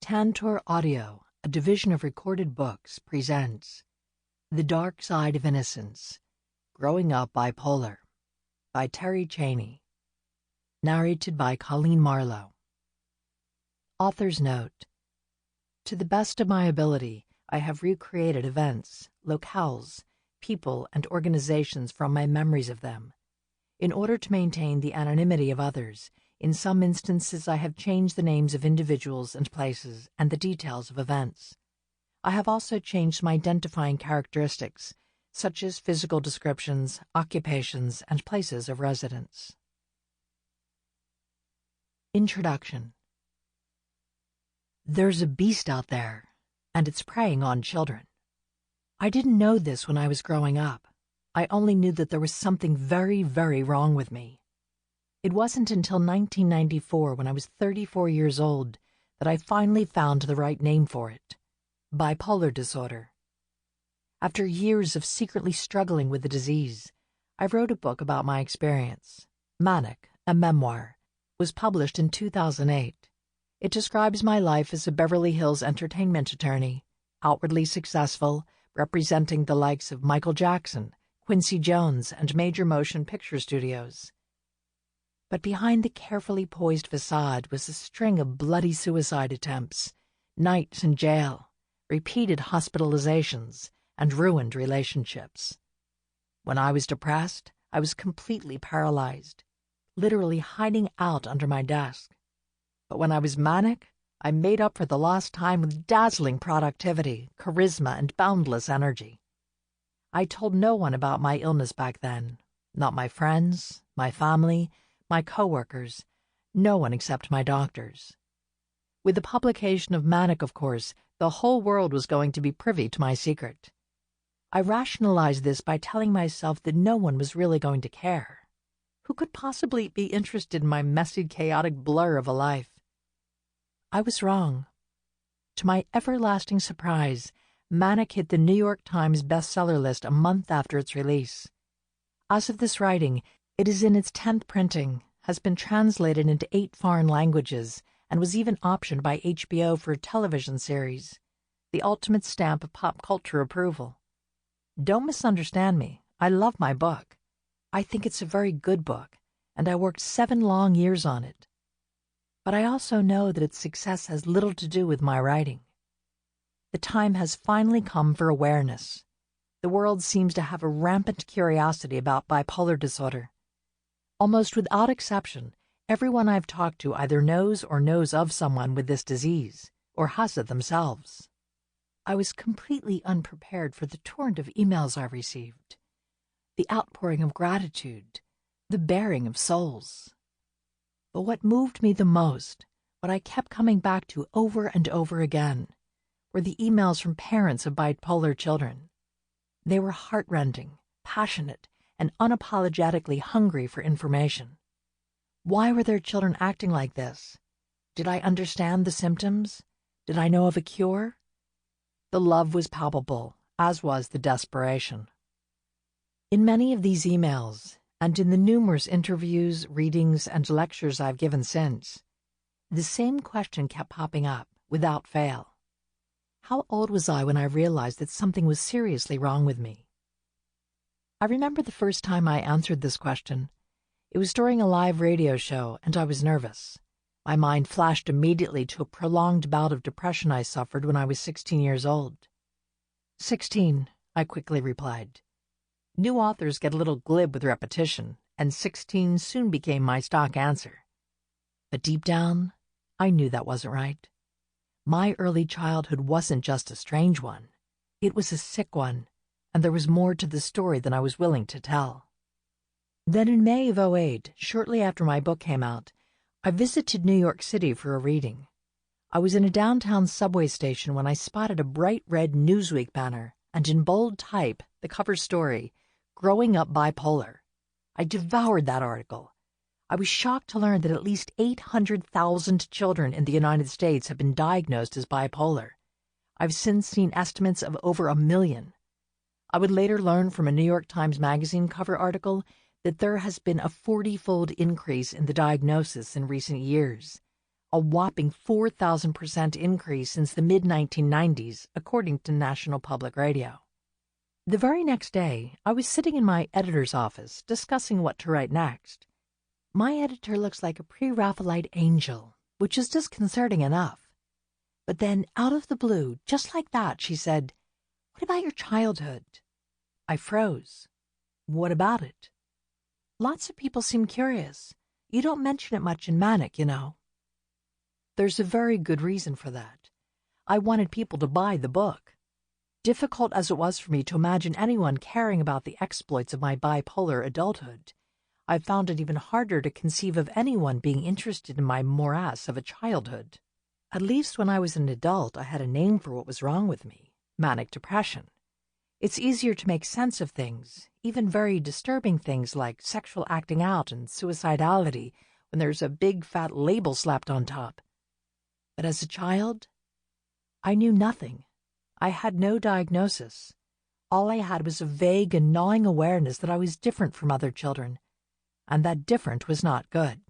Tantor Audio, a division of Recorded Books, presents The Dark Side of Innocence, Growing Up Bipolar, by Terri Cheney. Narrated by Coleen Marlo. Author's note: to the best of my ability, I have recreated events, locales, people, and organizations from my memories of them. In order to maintain the anonymity of others, in some instances I have changed the names of individuals and places and the details of events. I have also changed my identifying characteristics, such as physical descriptions, occupations, and places of residence. Introduction. There's a beast out there, and it's preying on children. I didn't know this when I was growing up. I only knew that there was something very, very wrong with me. It wasn't until 1994, when I was 34 years old, that I finally found the right name for it: bipolar disorder. After years of secretly struggling with the disease, I wrote a book about my experience. Manic, a memoir, was published in 2008. It describes my life as a Beverly Hills entertainment attorney, outwardly successful, representing the likes of Michael Jackson, Quincy Jones, and major motion picture studios. But behind the carefully poised facade was a string of bloody suicide attempts, nights in jail, repeated hospitalizations, and ruined relationships. When I was depressed, I was completely paralyzed, literally hiding out under my desk. But when I was manic, I made up for the lost time with dazzling productivity, charisma, and boundless energy. I told no one about my illness back then, not my friends, my family, my coworkers, no one except my doctors. With the publication of Manic, of course, the whole world was going to be privy to my secret. I rationalized this by telling myself that no one was really going to care. Who could possibly be interested in my messy, chaotic blur of a life? I was wrong. To my everlasting surprise, Manic hit the New York Times bestseller list a month after its release. As of this writing, it is in its 10th printing, has been translated into 8 foreign languages, and was even optioned by HBO for a television series, the ultimate stamp of pop culture approval. Don't misunderstand me. I love my book. I think it's a very good book, and I worked 7 long years on it. But I also know that its success has little to do with my writing. The time has finally come for awareness. The world seems to have a rampant curiosity about bipolar disorder. Almost without exception, everyone I've talked to either knows or knows of someone with this disease, or has it themselves. I was completely unprepared for the torrent of emails I received, the outpouring of gratitude, the bearing of souls. But what moved me the most, what I kept coming back to over and over again, were the emails from parents of bipolar children. They were heartrending, passionate, and unapologetically hungry for information. Why were their children acting like this? Did I understand the symptoms? Did I know of a cure? The love was palpable, as was the desperation. In many of these emails, and in the numerous interviews, readings, and lectures I've given since, the same question kept popping up, without fail. How old was I when I realized that something was seriously wrong with me? I remember the first time I answered this question. It was during a live radio show, and I was nervous. My mind flashed immediately to a prolonged bout of depression I suffered when I was 16 years old. 16, I quickly replied. New authors get a little glib with repetition, and 16 soon became my stock answer. But deep down, I knew that wasn't right. My early childhood wasn't just a strange one. It was a sick one, and there was more to the story than I was willing to tell. Then in May of '08, shortly after my book came out, I visited New York City for a reading. I was in a downtown subway station when I spotted a bright red Newsweek banner, and in bold type, the cover story, Growing Up Bipolar. I devoured that article. I was shocked to learn that at least 800,000 children in the United States have been diagnosed as bipolar. I've since seen estimates of over 1 million. I would later learn from a New York Times Magazine cover article that there has been a 40-fold increase in the diagnosis in recent years, a whopping 4,000% increase since the mid-1990s, according to National Public Radio. The very next day, I was sitting in my editor's office discussing what to write next. My editor looks like a pre-Raphaelite angel, which is disconcerting enough. But then, out of the blue, just like that, she said, "What about your childhood?" I froze. What about it? Lots of people seem curious. You don't mention it much in Manic, you know. There's a very good reason for that. I wanted people to buy the book. Difficult as it was for me to imagine anyone caring about the exploits of my bipolar adulthood, I found it even harder to conceive of anyone being interested in my morass of a childhood. At least when I was an adult, I had a name for what was wrong with me: manic depression. It's easier to make sense of things, even very disturbing things like sexual acting out and suicidality, when there's a big fat label slapped on top. But as a child, I knew nothing. I had no diagnosis. All I had was a vague and gnawing awareness that I was different from other children, and that different was not good.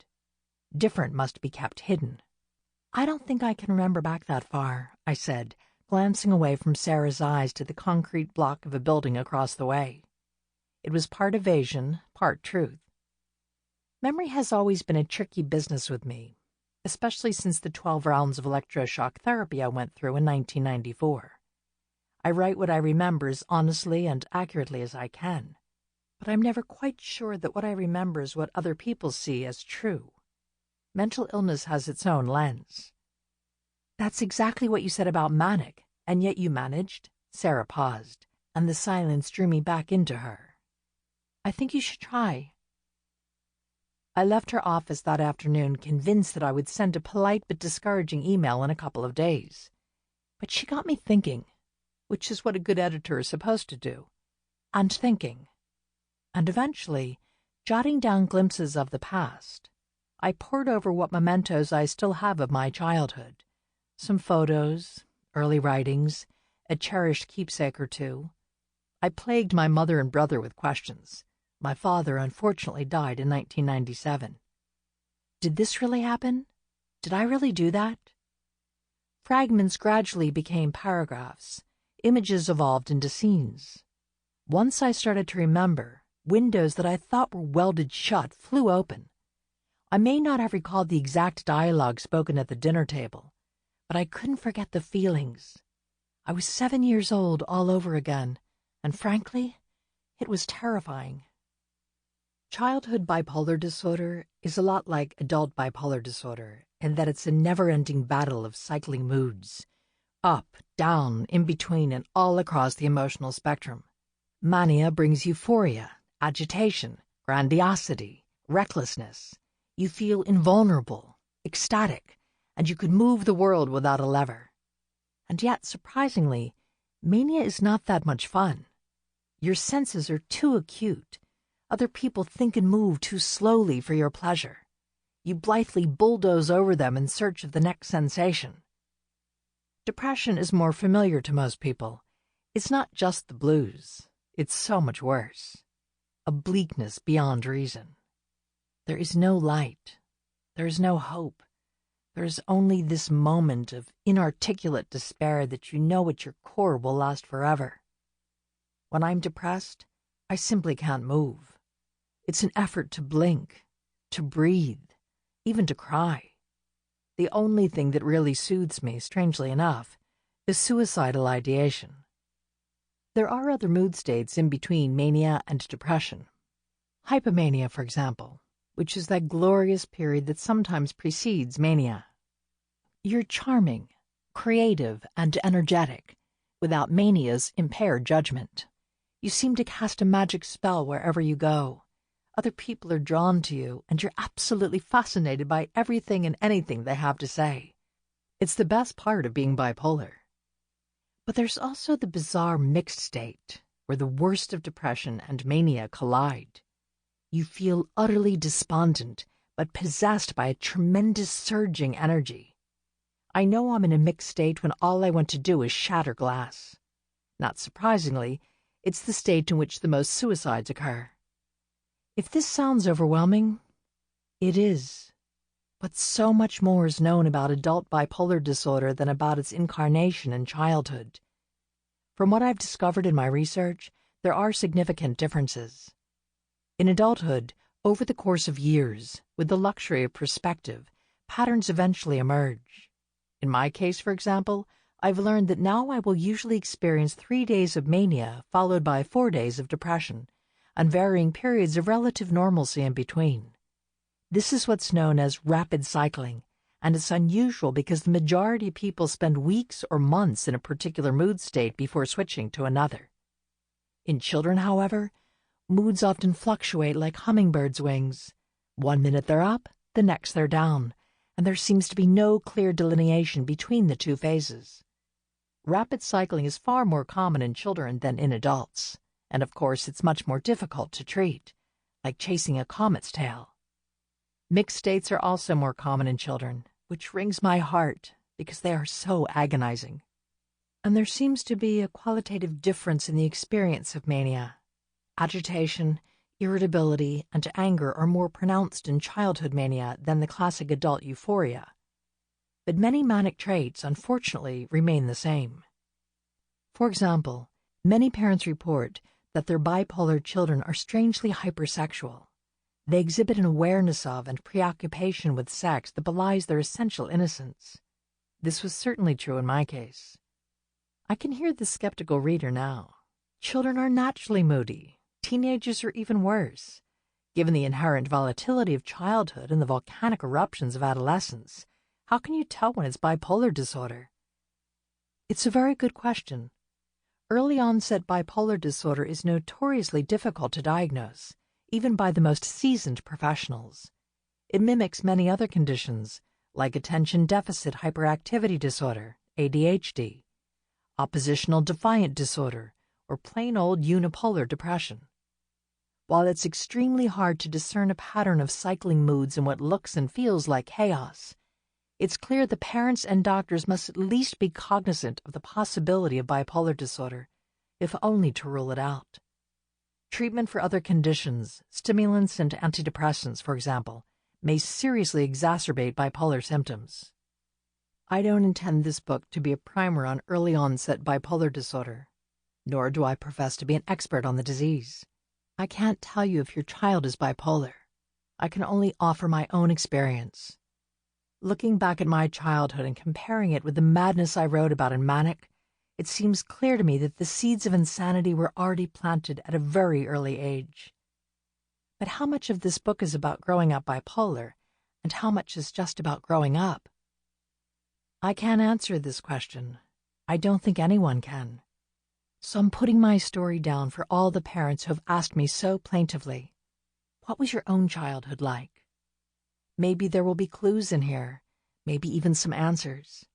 Different must be kept hidden. I don't think I can remember back that far, I said, glancing away from Sarah's eyes to the concrete block of a building across the way. It was part evasion, part truth. Memory has always been a tricky business with me, especially since the 12 rounds of electroshock therapy I went through in 1994. I write what I remember as honestly and accurately as I can, but I'm never quite sure that what I remember is what other people see as true. Mental illness has its own lens. That's exactly what you said about Manic, and yet you managed. Sarah paused, and the silence drew me back into her. I think you should try. I left her office that afternoon convinced that I would send a polite but discouraging email in a couple of days. But she got me thinking, which is what a good editor is supposed to do, and thinking. And eventually, jotting down glimpses of the past, I pored over what mementos I still have of my childhood. Some photos, early writings, a cherished keepsake or two. I plagued my mother and brother with questions. My father unfortunately died in 1997. Did this really happen? Did I really do that? Fragments gradually became paragraphs. Images evolved into scenes. Once I started to remember, windows that I thought were welded shut flew open. I may not have recalled the exact dialogue spoken at the dinner table, but I couldn't forget the feelings. I was 7 years old all over again, and frankly, it was terrifying. Childhood bipolar disorder is a lot like adult bipolar disorder in that it's a never-ending battle of cycling moods, up, down, in between, and all across the emotional spectrum. Mania brings euphoria, agitation, grandiosity, recklessness. You feel invulnerable, ecstatic, and you could move the world without a lever. And yet, surprisingly, mania is not that much fun. Your senses are too acute. Other people think and move too slowly for your pleasure. You blithely bulldoze over them in search of the next sensation. Depression is more familiar to most people. It's not just the blues. It's so much worse. A bleakness beyond reason. There is no light. There is no hope. There is only this moment of inarticulate despair that you know at your core will last forever. When I'm depressed, I simply can't move. It's an effort to blink, to breathe, even to cry. The only thing that really soothes me, strangely enough, is suicidal ideation. There are other mood states in between mania and depression. Hypomania, for example, which is that glorious period that sometimes precedes mania. You're charming, creative, and energetic, without mania's impaired judgment. You seem to cast a magic spell wherever you go. Other people are drawn to you, and you're absolutely fascinated by everything and anything they have to say. It's the best part of being bipolar. But there's also the bizarre mixed state, where the worst of depression and mania collide. You feel utterly despondent, but possessed by a tremendous surging energy. I know I'm in a mixed state when all I want to do is shatter glass. Not surprisingly, it's the state in which the most suicides occur. If this sounds overwhelming, it is. But so much more is known about adult bipolar disorder than about its incarnation in childhood. From what I've discovered in my research, there are significant differences. In adulthood, over the course of years, with the luxury of perspective, patterns eventually emerge. In my case, for example, I've learned that now I will usually experience 3 days of mania followed by 4 days of depression, and varying periods of relative normalcy in between. This is what's known as rapid cycling, and it's unusual because the majority of people spend weeks or months in a particular mood state before switching to another. In children, however, moods often fluctuate like hummingbirds' wings. 1 minute they're up, the next they're down, and there seems to be no clear delineation between the two phases. Rapid cycling is far more common in children than in adults, and of course it's much more difficult to treat, like chasing a comet's tail. Mixed states are also more common in children, which wrings my heart because they are so agonizing. And there seems to be a qualitative difference in the experience of mania. Agitation, irritability, and anger are more pronounced in childhood mania than the classic adult euphoria. But many manic traits, unfortunately, remain the same. For example, many parents report that their bipolar children are strangely hypersexual. They exhibit an awareness of and preoccupation with sex that belies their essential innocence. This was certainly true in my case. I can hear the skeptical reader now. Children are naturally moody. Teenagers are even worse. Given the inherent volatility of childhood and the volcanic eruptions of adolescence, how can you tell when it's bipolar disorder? It's a very good question. Early onset bipolar disorder is notoriously difficult to diagnose, even by the most seasoned professionals. It mimics many other conditions, like attention deficit hyperactivity disorder, ADHD, oppositional defiant disorder, or plain old unipolar depression. While it's extremely hard to discern a pattern of cycling moods in what looks and feels like chaos, it's clear the parents and doctors must at least be cognizant of the possibility of bipolar disorder, if only to rule it out. Treatment for other conditions, stimulants and antidepressants, for example, may seriously exacerbate bipolar symptoms. I don't intend this book to be a primer on early-onset bipolar disorder, nor do I profess to be an expert on the disease. I can't tell you if your child is bipolar. I can only offer my own experience. Looking back at my childhood and comparing it with the madness I wrote about in Manic, it seems clear to me that the seeds of insanity were already planted at a very early age. But how much of this book is about growing up bipolar, and how much is just about growing up? I can't answer this question. I don't think anyone can. So I'm putting my story down for all the parents who have asked me so plaintively, what was your own childhood like? Maybe there will be clues in here, maybe even some answers.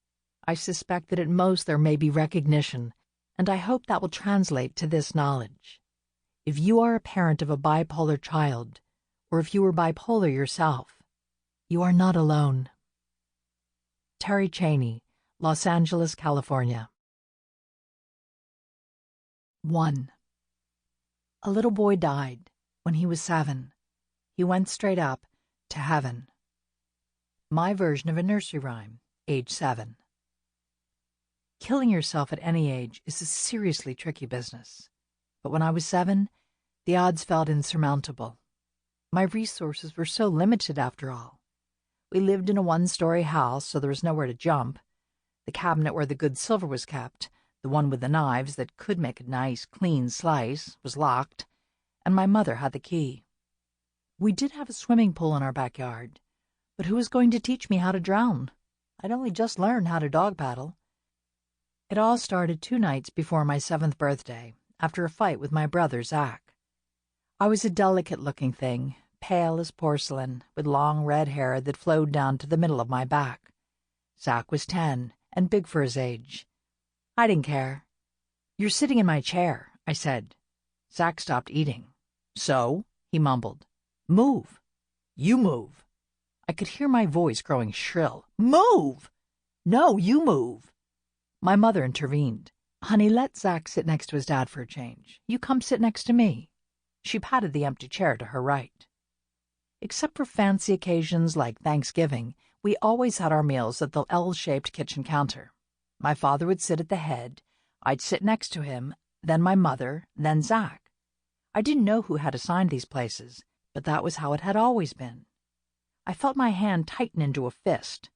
I suspect that at most there may be recognition, and I hope that will translate to this knowledge. If you are a parent of a bipolar child, or if you were bipolar yourself, you are not alone. Terri Cheney, Los Angeles, California. 1. A little boy died when he was 7. He went straight up to heaven. My version of a nursery rhyme, age 7. Killing yourself at any age is a seriously tricky business. But when I was 7, the odds felt insurmountable. My resources were so limited after all. We lived in a 1-story house, so there was nowhere to jump. The cabinet where the good silver was kept, the one with the knives that could make a nice, clean slice, was locked, and my mother had the key. We did have a swimming pool in our backyard, but who was going to teach me how to drown? I'd only just learned how to dog paddle. It all started 2 nights before my 7th birthday, after a fight with my brother, Zach. I was a delicate-looking thing, pale as porcelain, with long red hair that flowed down to the middle of my back. Zach was 10, and big for his age. I didn't care. "You're sitting in my chair," I said. Zach stopped eating. "So?" he mumbled. "Move." "You move." I could hear my voice growing shrill. "Move!" "No, you move." My mother intervened. "Honey, let Zach sit next to his dad for a change. You come sit next to me." She patted the empty chair to her right. Except for fancy occasions like Thanksgiving, we always had our meals at the L-shaped kitchen counter. My father would sit at the head, I'd sit next to him, then my mother, then Zach. I didn't know who had assigned these places, but that was how it had always been. I felt my hand tighten into a fist.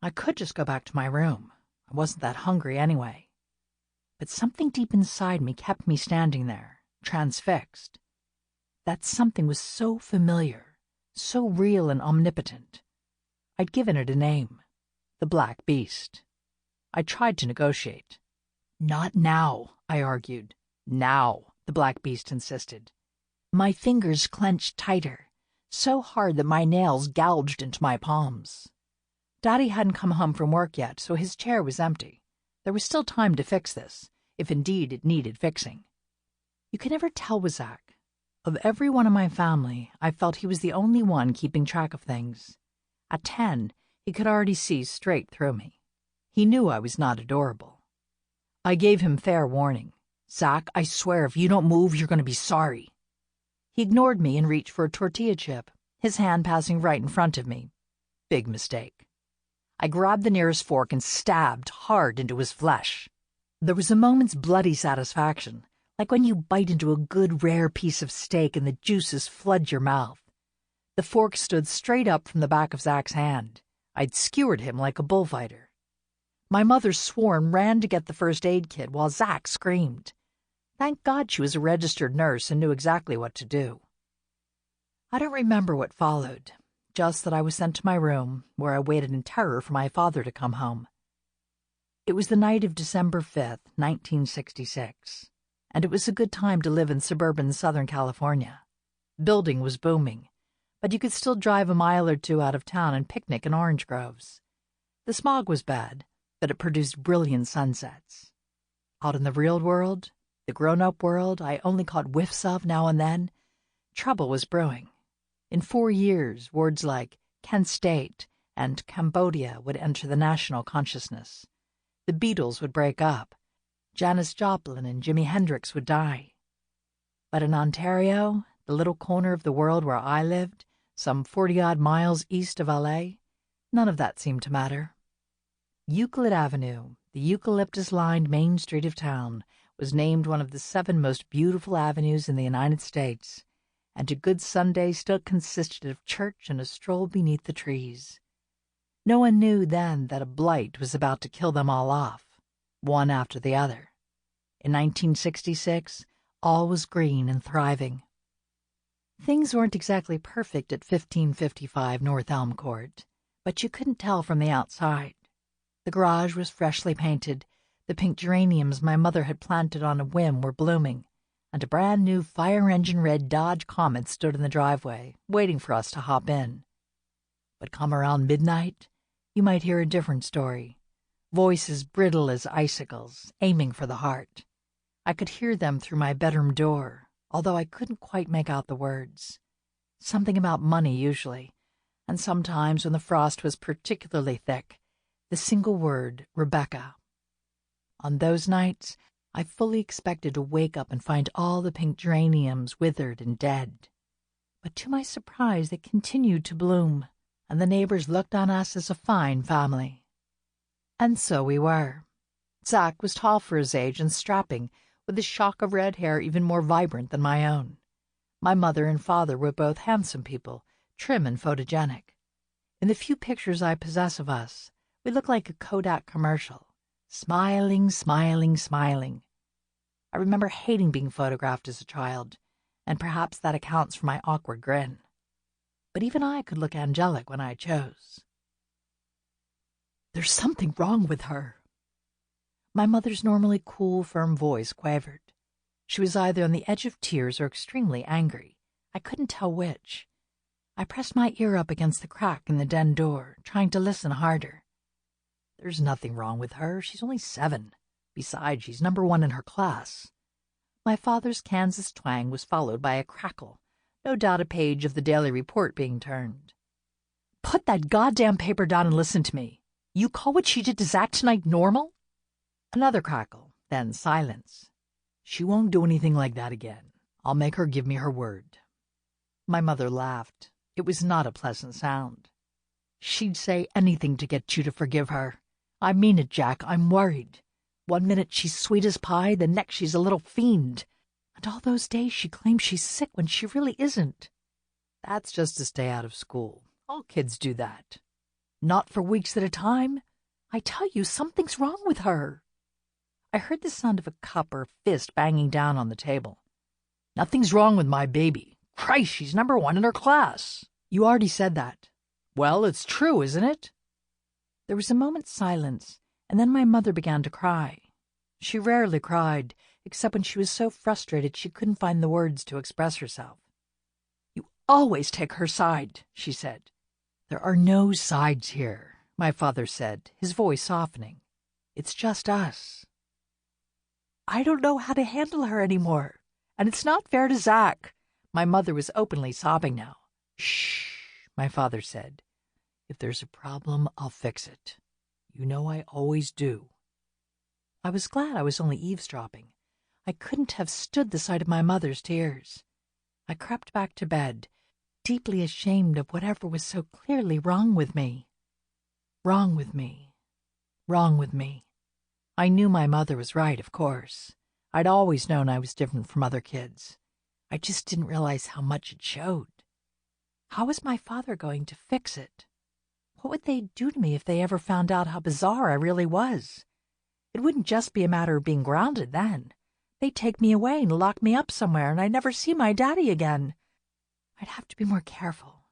I could just go back to my room. I wasn't that hungry anyway. But something deep inside me kept me standing there, transfixed. That something was so familiar, so real and omnipotent. I'd given it a name, the Black Beast. I tried to negotiate. Not now, I argued. Now, the Black Beast insisted. My fingers clenched tighter, so hard that my nails gouged into my palms. Daddy hadn't come home from work yet, so his chair was empty. There was still time to fix this, if indeed it needed fixing. You could never tell with Zach. Of everyone in my family, I felt he was the only one keeping track of things. At 10, he could already see straight through me. He knew I was not adorable. I gave him fair warning. Zach, I swear if you don't move, you're going to be sorry. He ignored me and reached for a tortilla chip, his hand passing right in front of me. Big mistake. I grabbed the nearest fork and stabbed hard into his flesh. There was a moment's bloody satisfaction, like when you bite into a good rare piece of steak and the juices flood your mouth. The fork stood straight up from the back of Zach's hand. I'd skewered him like a bullfighter. My mother swore and ran to get the first aid kit while Zach screamed. Thank God she was a registered nurse and knew exactly what to do. I don't remember what followed, just that I was sent to my room, where I waited in terror for my father to come home. It was the night of December 5th, 1966, and it was a good time to live in suburban Southern California. Building was booming, but you could still drive a mile or two out of town and picnic in orange groves. The smog was bad, but it produced brilliant sunsets. Out in the real world, the grown-up world I only caught whiffs of now and then, trouble was brewing. In 4 years, words like Kent State and Cambodia would enter the national consciousness. The Beatles would break up. Janis Joplin and Jimi Hendrix would die. But in Ontario, the little corner of the world where I lived, some 40-odd miles east of LA, none of that seemed to matter. Euclid Avenue, the eucalyptus-lined main street of town, was named one of the 7 most beautiful avenues in the United States, and a good Sunday still consisted of church and a stroll beneath the trees. No one knew then that a blight was about to kill them all off, one after the other. In 1966, all was green and thriving. Things weren't exactly perfect at 1555 North Elm Court, but you couldn't tell from the outside. The garage was freshly painted, the pink geraniums my mother had planted on a whim were blooming, and a brand-new fire-engine red Dodge Comet stood in the driveway, waiting for us to hop in. But come around midnight, you might hear a different story. Voices brittle as icicles, aiming for the heart. I could hear them through my bedroom door, although I couldn't quite make out the words. Something about money, usually, and sometimes when the frost was particularly thick, the single word, Rebecca. On those nights, I fully expected to wake up and find all the pink geraniums withered and dead. But to my surprise, they continued to bloom, and the neighbors looked on us as a fine family. And so we were. Zach was tall for his age and strapping, with a shock of red hair even more vibrant than my own. My mother and father were both handsome people, trim and photogenic. In the few pictures I possess of us, we look like a Kodak commercial. Smiling, smiling, smiling. I remember hating being photographed as a child, and perhaps that accounts for my awkward grin. But even I could look angelic when I chose. There's something wrong with her. My mother's normally cool, firm voice quavered. She was either on the edge of tears or extremely angry. I couldn't tell which. I pressed my ear up against the crack in the den door, trying to listen harder. There's nothing wrong with her. She's only 7. Besides, she's number 1 in her class. My father's Kansas twang was followed by a crackle, no doubt a page of the Daily Report being turned. Put that goddamn paper down and listen to me. You call what she did to Zach tonight normal? Another crackle, then silence. She won't do anything like that again. I'll make her give me her word. My mother laughed. It was not a pleasant sound. She'd say anything to get you to forgive her. I mean it, Jack, I'm worried. One minute she's sweet as pie, the next she's a little fiend. And all those days she claims she's sick when she really isn't. That's just to stay out of school. All kids do that. Not for weeks at a time. I tell you, something's wrong with her. I heard the sound of a cup or fist banging down on the table. Nothing's wrong with my baby. Christ, she's number 1 in her class. You already said that. Well, it's true, isn't it? There was a moment's silence, and then my mother began to cry. She rarely cried, except when she was so frustrated she couldn't find the words to express herself. You always take her side, she said. There are no sides here, my father said, his voice softening. It's just us. I don't know how to handle her anymore, and it's not fair to Zach. My mother was openly sobbing now. Shh, my father said. If there's a problem, I'll fix it. You know I always do. I was glad I was only eavesdropping. I couldn't have stood the sight of my mother's tears. I crept back to bed, deeply ashamed of whatever was so clearly wrong with me. Wrong with me. Wrong with me. I knew my mother was right, of course. I'd always known I was different from other kids. I just didn't realize how much it showed. How was my father going to fix it? What would they do to me if they ever found out how bizarre I really was? It wouldn't just be a matter of being grounded then. They'd take me away and lock me up somewhere, and I'd never see my daddy again. I'd have to be more careful.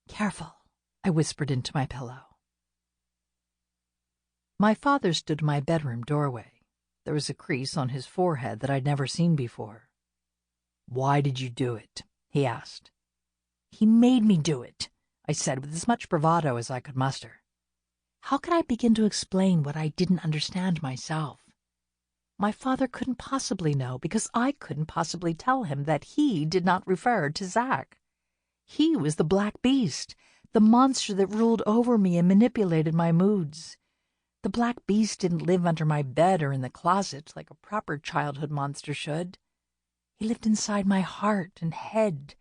Careful, I whispered into my pillow. My father stood in my bedroom doorway. There was a crease on his forehead that I'd never seen before. Why did you do it? He asked. He made me do it, I said with as much bravado as I could muster. How could I begin to explain what I didn't understand myself? My father couldn't possibly know because I couldn't possibly tell him that he did not refer to Zach. He was the black beast, the monster that ruled over me and manipulated my moods. The black beast didn't live under my bed or in the closet like a proper childhood monster should. He lived inside my heart and head,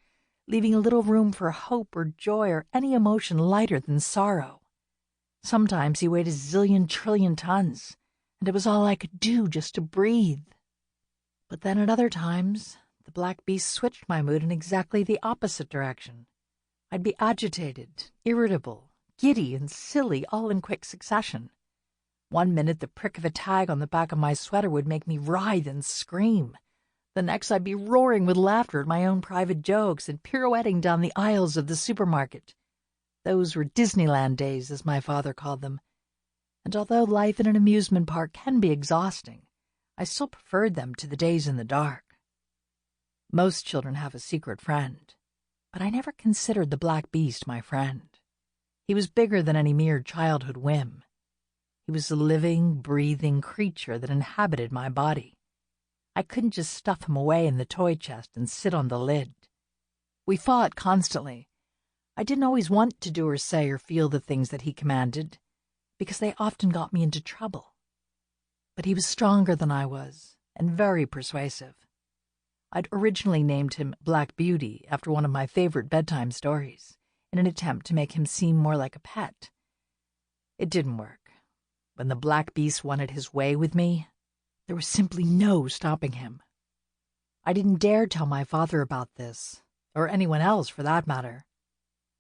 leaving a little room for hope or joy or any emotion lighter than sorrow. Sometimes he weighed a zillion trillion tons, and it was all I could do just to breathe. But then at other times, the black beast switched my mood in exactly the opposite direction. I'd be agitated, irritable, giddy, and silly all in quick succession. One minute the prick of a tag on the back of my sweater would make me writhe and scream. The next I'd be roaring with laughter at my own private jokes and pirouetting down the aisles of the supermarket. Those were Disneyland days, as my father called them. And although life in an amusement park can be exhausting, I still preferred them to the days in the dark. Most children have a secret friend, but I never considered the black beast my friend. He was bigger than any mere childhood whim. He was a living, breathing creature that inhabited my body. I couldn't just stuff him away in the toy chest and sit on the lid. We fought constantly. I didn't always want to do or say or feel the things that he commanded, because they often got me into trouble. But he was stronger than I was, and very persuasive. I'd originally named him Black Beauty after one of my favorite bedtime stories, in an attempt to make him seem more like a pet. It didn't work. When the black beast wanted his way with me, there was simply no stopping him. I didn't dare tell my father about this, or anyone else for that matter.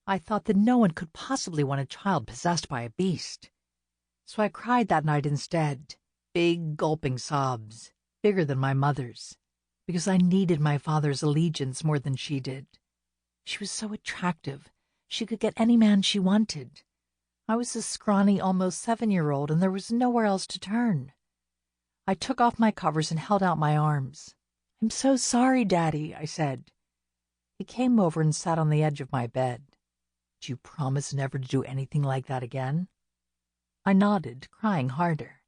I thought that no one could possibly want a child possessed by a beast. So I cried that night instead, big gulping sobs, bigger than my mother's, because I needed my father's allegiance more than she did. She was so attractive. She could get any man she wanted. I was a scrawny, almost 7-year-old, and there was nowhere else to turn. I took off my covers and held out my arms. I'm so sorry, Daddy, I said. He came over and sat on the edge of my bed. Do you promise never to do anything like that again? I nodded, crying harder.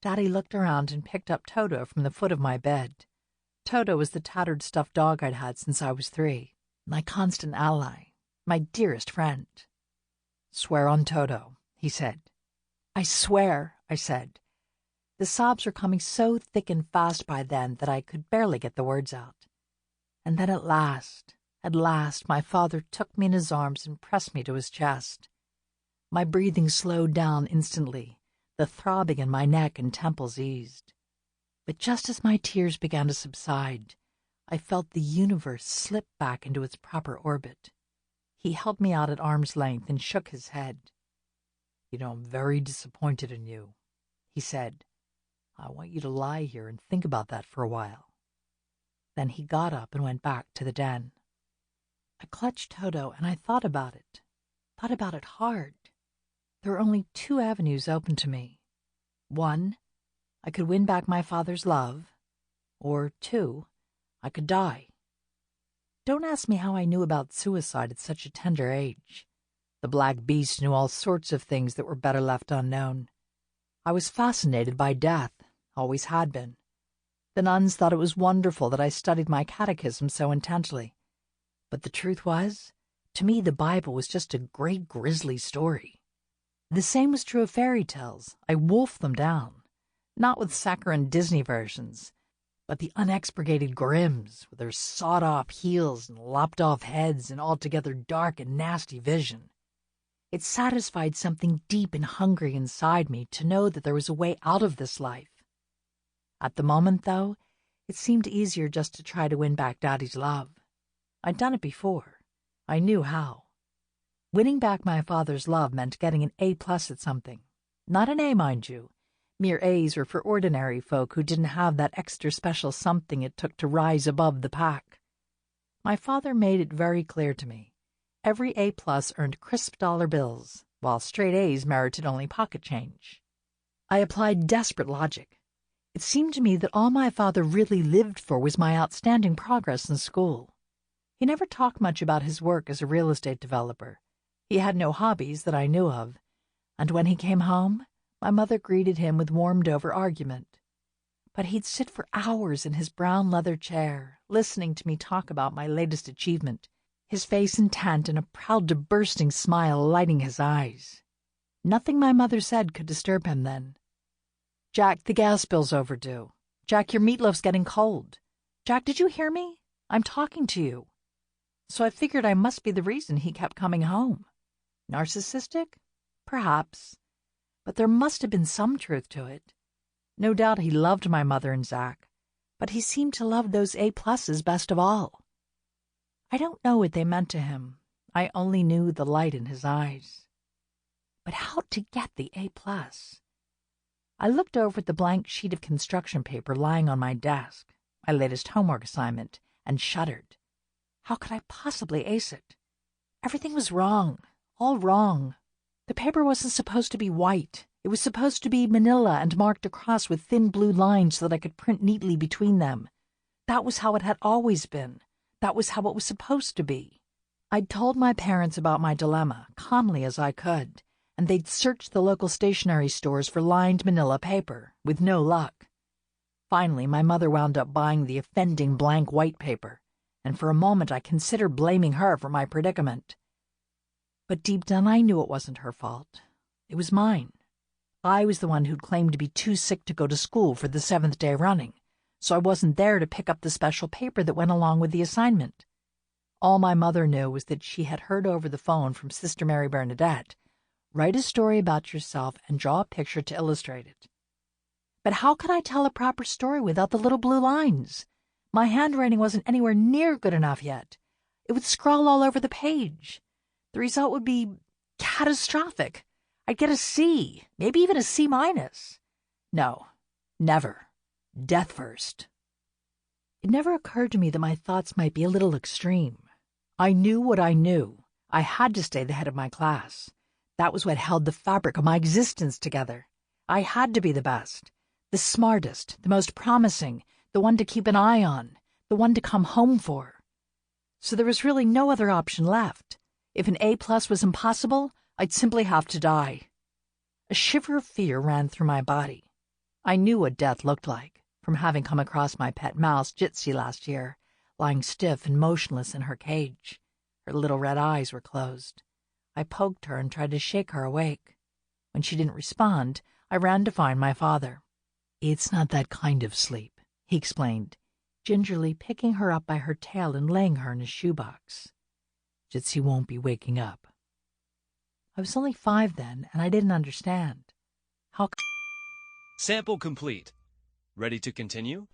Daddy looked around and picked up Toto from the foot of my bed. Toto was the tattered stuffed dog I'd had since I was 3, my constant ally, my dearest friend. Swear on Toto, he said. I swear, I said. The sobs were coming so thick and fast by then that I could barely get the words out. And then at last At last, my father took me in his arms and pressed me to his chest. My breathing slowed down instantly. The throbbing in my neck and temples eased. But just as my tears began to subside, I felt the universe slip back into its proper orbit. He held me out at arm's length and shook his head. "You know, I'm very disappointed in you," he said. "I want you to lie here and think about that for a while." Then he got up and went back to the den. I clutched Toto and I thought about it hard. There were only two avenues open to me. One, I could win back my father's love, or two, I could die. Don't ask me how I knew about suicide at such a tender age. The Black Beast knew all sorts of things that were better left unknown. I was fascinated by death, always had been. The nuns thought it was wonderful that I studied my catechism so intently. But the truth was, to me the Bible was just a great grisly story. The same was true of fairy tales. I wolfed them down. Not with saccharine Disney versions, but the unexpurgated Grimms, with their sawed-off heels and lopped-off heads and altogether dark and nasty vision. It satisfied something deep and hungry inside me to know that there was a way out of this life. At the moment, though, it seemed easier just to try to win back Daddy's love. I'd done it before. I knew how. Winning back my father's love meant getting an A+ at something. Not an A, mind you. Mere A's were for ordinary folk who didn't have that extra special something it took to rise above the pack. My father made it very clear to me. Every A+ earned crisp dollar bills, while straight A's merited only pocket change. I applied desperate logic. It seemed to me that all my father really lived for was my outstanding progress in school. He never talked much about his work as a real estate developer. He had no hobbies that I knew of, and when he came home, my mother greeted him with warmed-over argument. But he'd sit for hours in his brown leather chair, listening to me talk about my latest achievement, his face intent and a proud-to-bursting smile lighting his eyes. Nothing my mother said could disturb him then. "Jack, the gas bill's overdue. Jack, your meatloaf's getting cold. Jack, did you hear me? I'm talking to you." So I figured I must be the reason he kept coming home. Narcissistic? Perhaps. But there must have been some truth to it. No doubt he loved my mother and Zach, but he seemed to love those A+ best of all. I don't know what they meant to him. I only knew the light in his eyes. But how to get the A+? I looked over at the blank sheet of construction paper lying on my desk, my latest homework assignment, and shuddered. How could I possibly ace it? Everything was wrong, all wrong. The paper wasn't supposed to be white. It was supposed to be manila and marked across with thin blue lines so that I could print neatly between them. That was how it had always been. That was how it was supposed to be. I'd told my parents about my dilemma, calmly as I could, and they'd searched the local stationery stores for lined manila paper, with no luck. Finally, my mother wound up buying the offending blank white paper, and for a moment I considered blaming her for my predicament. But deep down I knew it wasn't her fault. It was mine. I was the one who'd claimed to be too sick to go to school for the 7th day running, so I wasn't there to pick up the special paper that went along with the assignment. All my mother knew was that she had heard over the phone from Sister Mary Bernadette, "Write a story about yourself and draw a picture to illustrate it." But how could I tell a proper story without the little blue lines? My handwriting wasn't anywhere near good enough yet. It would scrawl all over the page. The result would be catastrophic. I'd get a C, maybe even a C-. No, never. Death first. It never occurred to me that my thoughts might be a little extreme. I knew what I knew. I had to stay the head of my class. That was what held the fabric of my existence together. I had to be the best, the smartest, the most promising, the one to keep an eye on, the one to come home for. So there was really no other option left. If an A+ was impossible, I'd simply have to die. A shiver of fear ran through my body. I knew what death looked like, from having come across my pet mouse, Jitsi, last year, lying stiff and motionless in her cage. Her little red eyes were closed. I poked her and tried to shake her awake. When she didn't respond, I ran to find my father. "It's not that kind of sleep," he explained. gingerly picking her up by her tail and laying her in a shoebox. Jitsi won't be waking up. I was only 5 then, and I didn't understand. Sample complete. Ready to continue?